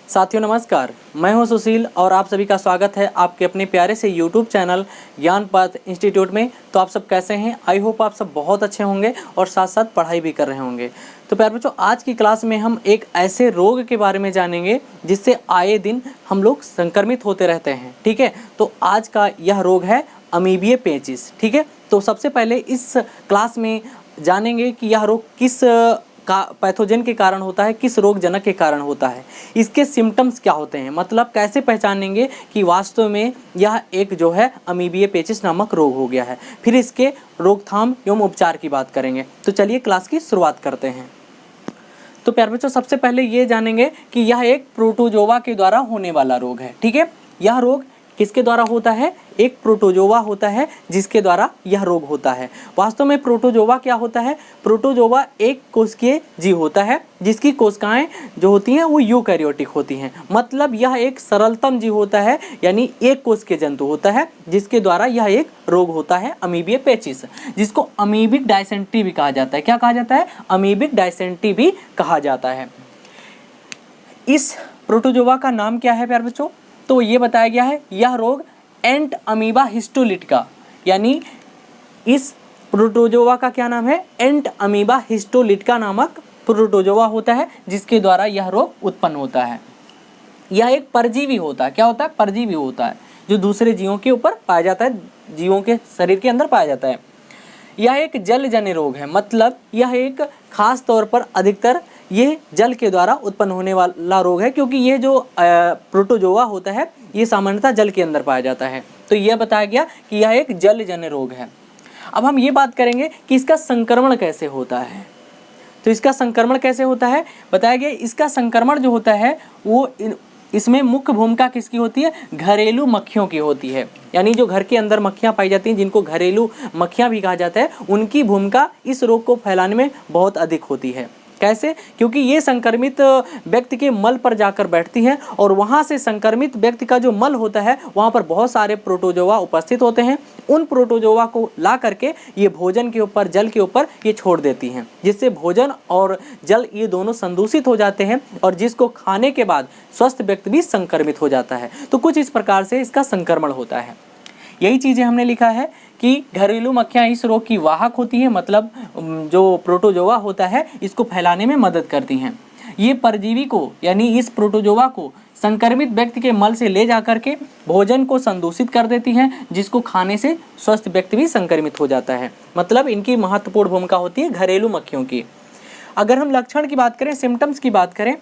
साथियों नमस्कार, मैं हूं सुशील और आप सभी का स्वागत है आपके अपने प्यारे से YouTube चैनल ज्ञान पथ इंस्टीट्यूट में। तो आप सब कैसे हैं? आई होप आप सब बहुत अच्छे होंगे और साथ साथ पढ़ाई भी कर रहे होंगे। तो प्यारे बच्चों, आज की क्लास में हम एक ऐसे रोग के बारे में जानेंगे जिससे आए दिन हम लोग संक्रमित होते रहते हैं। ठीक है, तो आज का यह रोग है अमीबीय पेचिस। ठीक है, तो सबसे पहले इस क्लास में जानेंगे कि यह रोग किस का पैथोजन के कारण होता है, किस रोग जनक के कारण होता है, इसके सिम्टम्स क्या होते हैं, मतलब कैसे पहचानेंगे कि वास्तव में यह एक जो है अमीबीय पेचिस नामक रोग हो गया है। फिर इसके रोकथाम एवं उपचार की बात करेंगे। तो चलिए क्लास की शुरुआत करते हैं। तो प्यारे बच्चों, सबसे पहले ये जानेंगे कि यह एक प्रोटोजोआ के द्वारा होने वाला रोग है। ठीक है, यह रोग किसके द्वारा होता है? एक प्रोटोजोआ होता है जिसके द्वारा यह रोग होता है। वास्तव में प्रोटोजोआ क्या होता है? प्रोटोजोआ एक कोशिकीय जीव होता है जिसकी कोशिकाएं जो होती हैं वो यूकैरियोटिक होती हैं। मतलब यह एक सरलतम जीव होता है, यानी एक कोशिकीय जंतु होता है जिसके द्वारा यह एक रोग होता है अमीबीय पेचिस, जिसको अमीबिक डायसेंट्री भी कहा जाता है। क्या कहा जाता है? अमीबिक डायसेंट्री भी कहा जाता है। इस प्रोटोजोआ का नाम क्या है प्यारे बच्चों? तो ये बताया गया है, यह रोग एंट अमीबा हिस्टोलिटिका, यानी इस प्रोटोजोआ का क्या नाम है? एंट अमीबा हिस्टोलिटिका नामक प्रोटोजोआ होता है जिसके द्वारा यह रोग उत्पन्न होता है। यह एक परजीवी होता है। क्या होता है? परजीवी होता है, जो दूसरे जीवों के ऊपर पाया जाता है, जीवों के शरीर के अंदर पाया जाता है। यह एक जलजन्य रोग है, मतलब यह एक खास तौर पर अधिकतर ये जल के द्वारा उत्पन्न होने वाला रोग है, क्योंकि ये जो प्रोटोजोआ होता है ये सामान्यतः जल के अंदर पाया जाता है। तो यह बताया गया कि यह एक जलजन्य रोग है। अब हम ये बात करेंगे कि इसका संक्रमण कैसे होता है। तो इसका संक्रमण कैसे होता है बताया गया। इसका संक्रमण जो होता है वो इसमें मुख्य भूमिका किसकी होती है? घरेलू मक्खियों की होती है, यानी जो घर के अंदर मक्खियां पाई जाती हैं, जिनको घरेलू मक्खियां भी कहा जाता है, उनकी भूमिका इस रोग को फैलाने में बहुत अधिक होती है। कैसे? क्योंकि ये संक्रमित व्यक्ति के मल पर जाकर बैठती हैं और वहाँ से संक्रमित व्यक्ति का जो मल होता है वहाँ पर बहुत सारे प्रोटोजोआ उपस्थित होते हैं। उन प्रोटोजोआ को ला करके ये भोजन के ऊपर, जल के ऊपर ये छोड़ देती हैं, जिससे भोजन और जल ये दोनों संदूषित हो जाते हैं और जिसको खाने के बाद स्वस्थ व्यक्ति भी संक्रमित हो जाता है। तो कुछ इस प्रकार से इसका संक्रमण होता है। यही चीज़ें हमने लिखा है कि घरेलू मक्खियाँ इस रोग की वाहक होती हैं, मतलब जो प्रोटोजोआ होता है इसको फैलाने में मदद करती हैं। ये परजीवी को, यानी इस प्रोटोजोआ को संक्रमित व्यक्ति के मल से ले जाकर के भोजन को संदूषित कर देती हैं, जिसको खाने से स्वस्थ व्यक्ति भी संक्रमित हो जाता है। मतलब इनकी महत्वपूर्ण भूमिका होती है घरेलू मक्खियों की। अगर हम लक्षण की बात करें, सिम्टम्स की बात करें,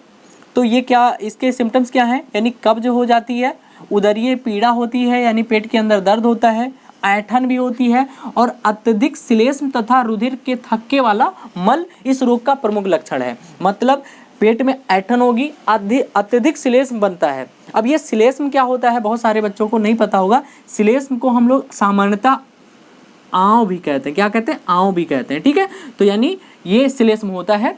तो ये क्या, इसके सिम्टम्स क्या हैं? यानी कब्ज हो जाती है, उदरीय पीड़ा होती है, यानी पेट के अंदर दर्द होता है, ऐंठन भी होती है और अत्यधिक श्लेष्म तथा रुधिर के थक्के वाला मल इस रोग का प्रमुख लक्षण है। मतलब पेट में ऐंठन होगी, अत्यधिक श्लेष्म बनता है। अब ये श्लेष्म क्या होता है बहुत सारे बच्चों को नहीं पता होगा। श्लेष्म को हम लोग सामान्यतः आंव भी कहते हैं। क्या कहते हैं? आंव भी कहते हैं। ठीक है, तो यानी ये श्लेष्म होता है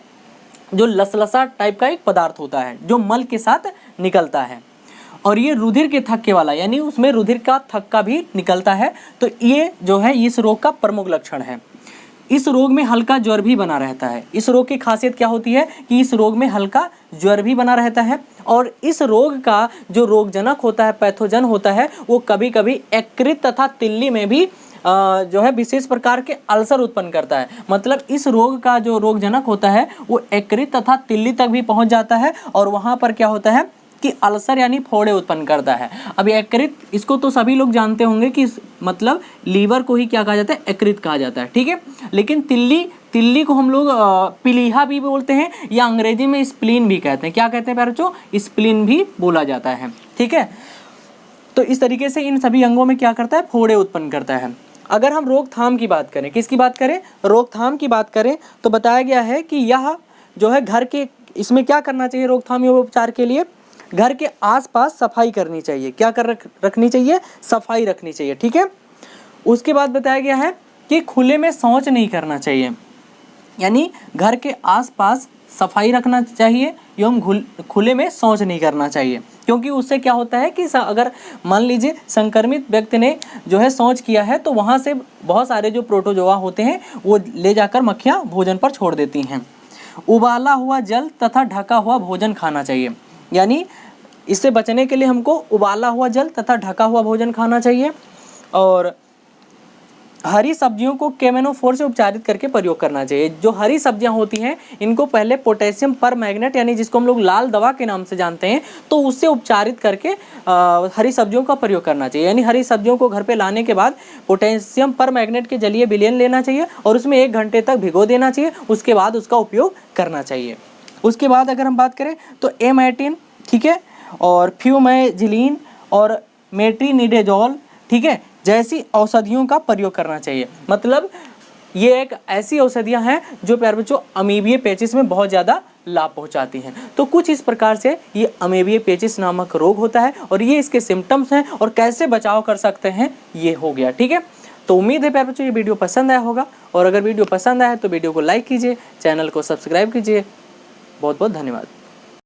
जो लसलसा टाइप का एक पदार्थ होता है जो मल के साथ निकलता है, और ये रुधिर के थक्के वाला, यानी उसमें रुधिर का थक्का भी निकलता है। तो ये जो है इस रोग का प्रमुख लक्षण है। इस रोग में हल्का ज्वर भी बना रहता है। इस रोग की खासियत क्या होती है कि इस रोग में हल्का ज्वर भी बना रहता है, और इस रोग का जो रोगजनक होता है, पैथोजन होता है, वो कभी कभी यकृत तथा तिल्ली में भी जो है विशेष प्रकार के अल्सर उत्पन्न करता है। मतलब इस रोग का जो रोगजनक होता है वो यकृत तथा तिल्ली तक भी पहुंच जाता है और वहाँ पर क्या होता है कि अल्सर यानी फोड़े उत्पन्न करता है। अब यकृत, इसको तो सभी लोग जानते होंगे कि मतलब लीवर को ही क्या कहा जाता है? यकृत कहा जाता है। ठीक है, लेकिन तिल्ली को हम लोग प्लीहा भी बोलते हैं, या अंग्रेजी में स्प्लीन भी कहते हैं। क्या कहते हैं प्यारे बच्चों? स्प्लीन भी बोला जाता है। ठीक है, तो इस तरीके से इन सभी अंगों में क्या करता है? फोड़े उत्पन्न करता है। अगर हम रोकथाम की बात करें, किसकी बात करें? रोकथाम की बात करें, तो बताया गया है कि यह जो है घर के, इसमें क्या करना चाहिए रोकथाम एवं उपचार के लिए? घर के आसपास सफाई करनी चाहिए। क्या कर रखनी चाहिए? सफाई रखनी चाहिए। ठीक है, उसके बाद बताया गया है कि खुले में शौच नहीं करना चाहिए, यानी घर के आसपास सफाई रखना चाहिए एवं खुले में शौच नहीं करना चाहिए। क्योंकि उससे क्या होता है कि अगर मान लीजिए संक्रमित व्यक्ति ने जो है शौच किया है तो वहाँ से बहुत सारे जो प्रोटोजोआ होते हैं वो ले जाकर मक्खियाँ भोजन पर छोड़ देती हैं। उबाला हुआ जल तथा ढका हुआ भोजन खाना चाहिए, यानी इससे बचने के लिए हमको उबाला हुआ जल तथा ढका हुआ भोजन खाना चाहिए और हरी सब्जियों को केमेनोफोर से उपचारित करके प्रयोग करना चाहिए। जो हरी सब्जियां होती हैं इनको पहले पोटेशियम परमैंगनेट यानी जिसको हम लोग लाल दवा के नाम से जानते हैं, तो उससे उपचारित करके हरी सब्जियों का प्रयोग करना चाहिए। यानी हरी सब्जियों को घर पे लाने के बाद पोटेशियम परमैंगनेट के जलीय विलयन लेना चाहिए और उसमें 1 घंटे तक भिगो देना चाहिए, उसके बाद उसका उपयोग करना चाहिए। उसके बाद अगर हम बात करें तो एमाइटिन, ठीक है, और फ्यूमेजिलिन और मेट्रिनिडेजोल, ठीक है, जैसी औषधियों का प्रयोग करना चाहिए। मतलब ये एक ऐसी औषधियां हैं जो प्यारे बच्चों अमीबिये पेचिस में बहुत ज़्यादा लाभ पहुंचाती हैं। तो कुछ इस प्रकार से ये अमीबिये पेचिस नामक रोग होता है और ये इसके सिम्टम्स हैं और कैसे बचाव कर सकते हैं ये हो गया, ठीक है। तो उम्मीद है प्यारे बच्चों ये वीडियो पसंद आया होगा और अगर वीडियो पसंद आया तो वीडियो को लाइक कीजिए, चैनल को सब्सक्राइब कीजिए। बहुत बहुत धन्यवाद।